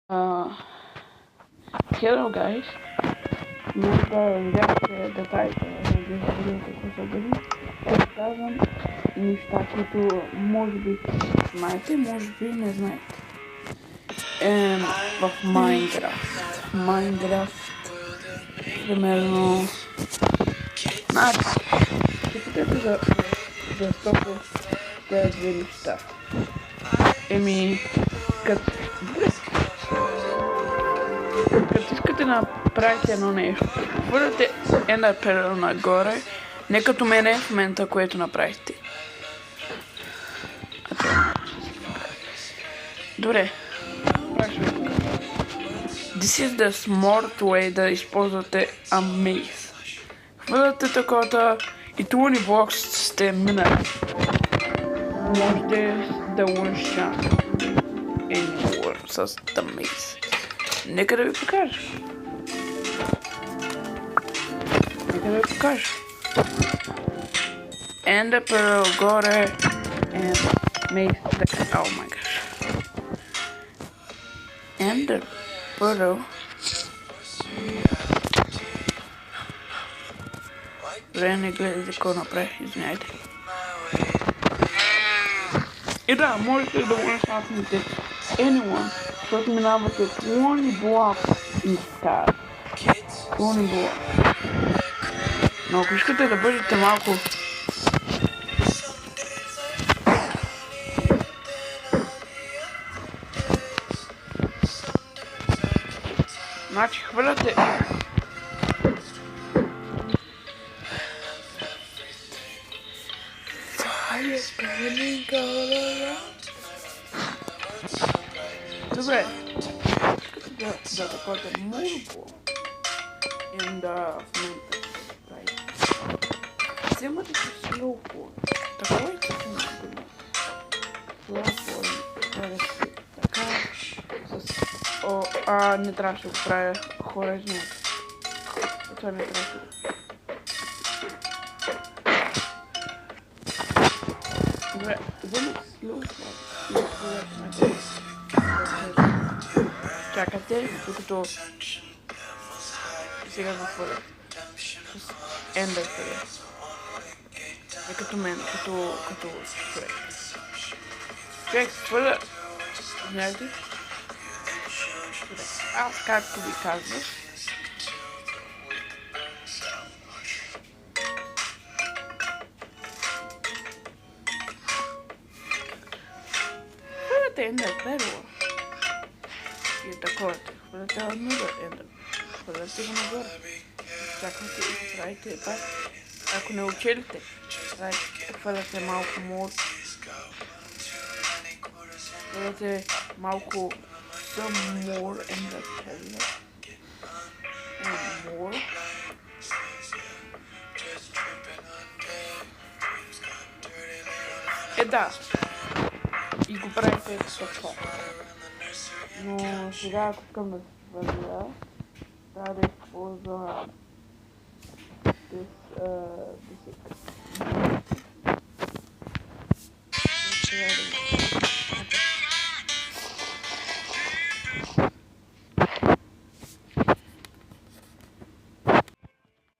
Uh, Hello guys, може да видяхте детайлите на this видео какво са били. Разказвам неща, които може би знаете, може би не знаете. В Майнкрафт, примерно, значи, ще питате за стоко тези две неща. Като искате да направите едно нещо, хвърляте една перо нагоре, не като мене в момента, което направихте. Добре. This is the smart way да използвате Amaze. Хвърляте такова и туни блок сте минали. Можете да one-shot anywhere с Amaze. Нека да ви покажа. And the pearl горе and make the oh my gosh. And the pearl не гледайте какво направи, извиняйте. И да, можете да one-shotнете anyone, защото минавате 20 blocks instead. 20 blocks. Но ако искате да бъдете малко значи хвърляте добре, искате да такова много in the right. Вземате си слоупо. Такова и така много. Слоупо. Така. Не трябваше да го правя хорезно. Това не трябваше. Добре, вземате слоупо. Чакате, докато сега го хвърля. С ендър хвърля. Не като мен, като човек. Човек хвърля. Знаете? Аз както ви казвах. Хвърляте ендър перла. И такова. Хвърляте ендър ендър. Хвърляте го нагоре. Чакайте и правите пак. Ако не учелите, хвърляте малко мор. Хвърляте малко some more in the pellet. And more. Да. И го правите така. Но сега ако искам да се свърля, трябва да използвам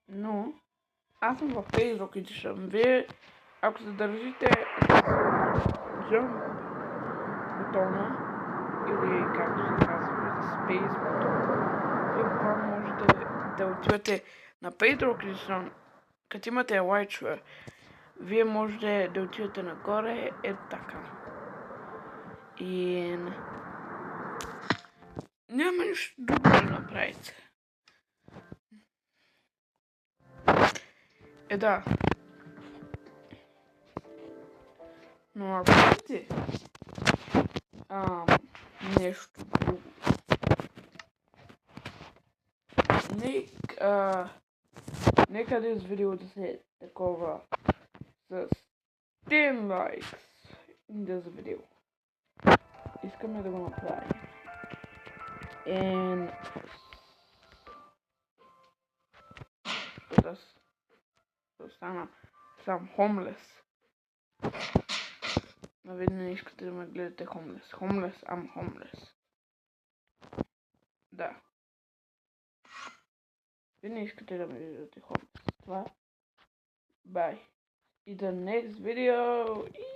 но аз съм в Facebook Edition. Вие, ако се държите jump бутона или както се казва за space бутона, вие буквално можете да отивате на Facebook Edition, като имате лайчове. Вие можете да отидете нагоре, така. И няма нищо друго да направите. Да. Но ако искате нещо друго, нека да видео да се такова с 10 likes in this video. Искаме да го направим. And да стана сам homeless. Наведнъж не искате да ме гледате homeless. Homeless, I'm homeless. Да. Вие не искате да ме виждате хора с това. Bye. In the next video.